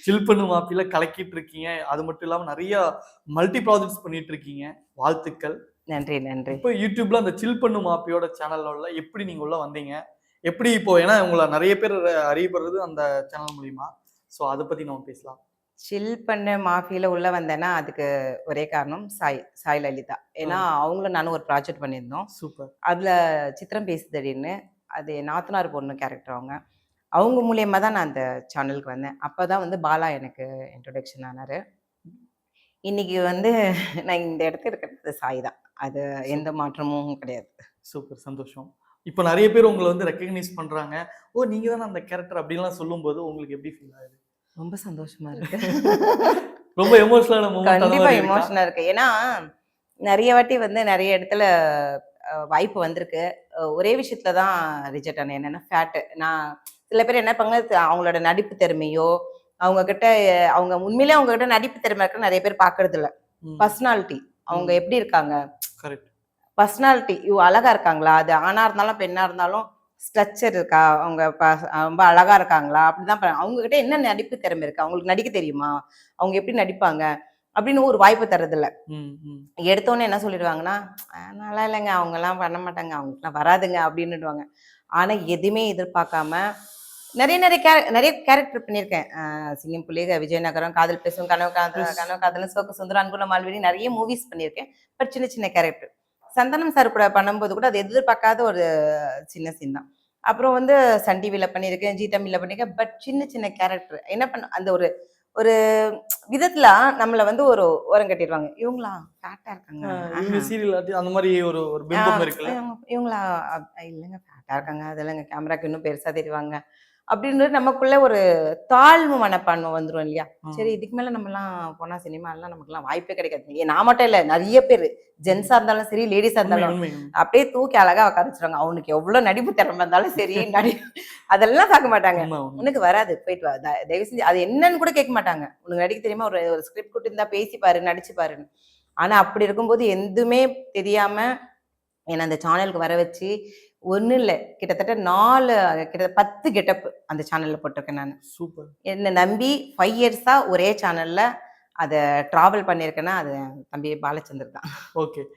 சில் பண்ணு மாப்பில கலக்கிட்டு இருக்கீங்க. அது மட்டும் இல்லாம நெறைய மல்டி ப்ராஜெக்ட்ஸ் பண்ணிட்டு இருக்கீங்க. வாழ்த்துக்கள். நன்றி, நன்றி. இப்போ YouTubeல அந்த சில் பண்ணு மாப்பியோட சேனல்ல உள்ள எப்படி நீங்க உள்ள வந்தீங்க? எப்படி இப்போ ஏன்னா உங்கள நெறைய பேர் அறியப்படுறது அந்த சேனல் மூலியமா. சோ அத பத்தி நம்ம பேசலாம். சில் பண்ண மாஃபில உள்ள வந்தேன்னா, அதுக்கு ஒரே காரணம் சாய் லலிதா. ஏன்னா, அவங்களும் நானும் ஒரு ப்ராஜெக்ட் பண்ணியிருந்தோம். சூப்பர். அதுல சித்திரம் பேசுதடின்னு, அது என் நாத்தனார் பொண்ணு கேரக்டர் அவங்க. அவங்க மூலியமா தான் நான் அந்த சேனலுக்கு வந்தேன். அப்பதான் வந்து பாலா எனக்கு இன்ட்ரோடக்ஷன் ஆனாரு. இன்னைக்கு வந்து நான் இந்த இடத்துல இருக்கிறது சாய் தான். அது எந்த மாற்றமும் கிடையாது. சூப்பர் சந்தோஷம். இப்போ நெறைய பேர் உங்கள வந்து ரெகக்னைஸ் பண்றாங்க. ஓ! நீங்க தான அந்த கேரக்டர் அப்படின்லாம் சொல்லும்போது உங்களுக்கு எப்படி ஃபீல் ஆகுது? ரொம்ப சந்தோஷமா இருக்கு. ரொம்ப எமோஷனலான மொமெண்ட் அந்த கண்டிப்பா மாரி இருக்கா? எமோஷனா இருக்கு. ஏன்னா, நெறைய வாட்டி வந்து நெறைய இடத்துல வாய்ப்பு வந்திருக்கு. ஒரே விஷயத்துல தான் ரிஜெக்ட் ஆனேன். என்னன்னா ஃபேட்டு. நான் சில பேர் என்ன பண்ணாங்க, அவங்களோட நடிப்பு திறமையோ, அவங்க கிட்ட அவங்க உண்மையிலேயே அவங்க கிட்ட நடிப்பு திறமை இருக்குன்னு நெறைய பேர் பார்க்கறதில்ல. பர்சனாலிட்டி. அவங்க எப்படி இருக்காங்க? கரெக்ட். பர்சனாலிட்டி. அழகா இருக்காங்களா? அது ஆணா இருந்தாலும், பெண்ணா இருந்தாலும் ஸ்ட்ரக்சர் இருக்கா? அவங்க ரொம்ப அழகா இருக்காங்களா? அப்படிதான் அவங்க கிட்ட என்ன நடிப்பு திறமை இருக்கு? அவங்களுக்கு நடிக்க தெரியுமா? அவங்க எப்படி நடிப்பாங்க? அப்படின்னு ஒரு வாய்ப்பு தர்றதில்ல. எடுத்தோனே என்ன சொல்லிடுவாங்கன்னா, நல்லா இல்லைங்க. அவங்கலாம் பண்ண மாட்டாங்க. அவங்களுக்குலாம் வராதுங்க அப்படின்னுடுவாங்க. ஆனா எதுவுமே எதிர்பார்க்காம நெறைய கேரக்டர் பண்ணியிருக்கேன். சிங்கம் புலி, விஜயநகரம், காதல் பேசும், கனவு காதலன், சோக்கு சுந்தரம், அன்புள்ள மால்விழி நெறைய மூவிஸ் பண்ணியிருக்கேன். பட் சின்ன சின்ன கேரக்டர். சந்தனம் சார் கூட பண்ணும்போது கூட அது எதிர்பார்க்காத ஒரு சின்ன சீன் தான். அப்புறம் வந்து சன் டிவில பண்ணியிருக்கேன், ஜி தமிழ்ல பண்ணியிருக்கேன். பட் சின்ன சின்ன கேரக்டர். என்ன பண்ண அந்த ஒரு ஒரு விதத்துல நம்மள வந்து ஒரு ஓரம் கட்டிடுவாங்க. இவங்களா ஃபேட்டா இருக்காங்க. இவங்க சீரியல் அந்த மாரி ஒரு ஒரு பிம்பம் இருக்குல்ல. இவங்களா இல்லங்க ஃபேட்டா இருக்காங்க. அதெல்லாம் கேமராக்கு இன்னும் பெருசா தெரிவாங்க. அப்படின்றது நமக்குள்ள ஒரு தாழ்வு மனப்பான்மை வந்துரும் இல்லையா? சரி இதுக்கு மேல நம்மலாம் போனா சினிமாலாம் நமக்குலாம் வாய்ப்பே கிடைக்காது. நான் மட்டும் இல்ல நெறைய பேரு ஜென்ஸா இருந்தாலும் சரி, லேடிஸா இருந்தாலும் அப்படியே தூக்கி அழகா உட்கார வச்சுருவாங்க. அவனுக்கு எவ்வளவு நடிப்பு திறமை இருந்தாலும் சரி, அதெல்லாம் பார்க்க மாட்டாங்க. உனக்கு வராது போயிட்டு வா. தயவு செஞ்சு அது என்னன்னு கூட கேட்க மாட்டாங்க. உனக்கு நடிக்க தெரியுமா? ஒரு ஸ்கிரிப்ட் கொடுத்திருந்தா பேசி பாரு, நடிச்சு பாருன்னு. ஆனா அப்படி இருக்கும்போது எதுவுமே தெரியாம என்ன அந்த சேனலுக்கு வர வச்சு ஒண்ணு இல்ல கிட்டத்தட்ட 10 கெட்டப் அந்த சேனல்ல போட்டிருக்கேன் நானு. சூப்பர். என்ன நம்பி 5 இயர்ஸா ஒரே சேனல்ல அத டிராவல் பண்ணியிருக்கேன்னா அது தம்பி பாலச்சந்தர் தான். ஓகே.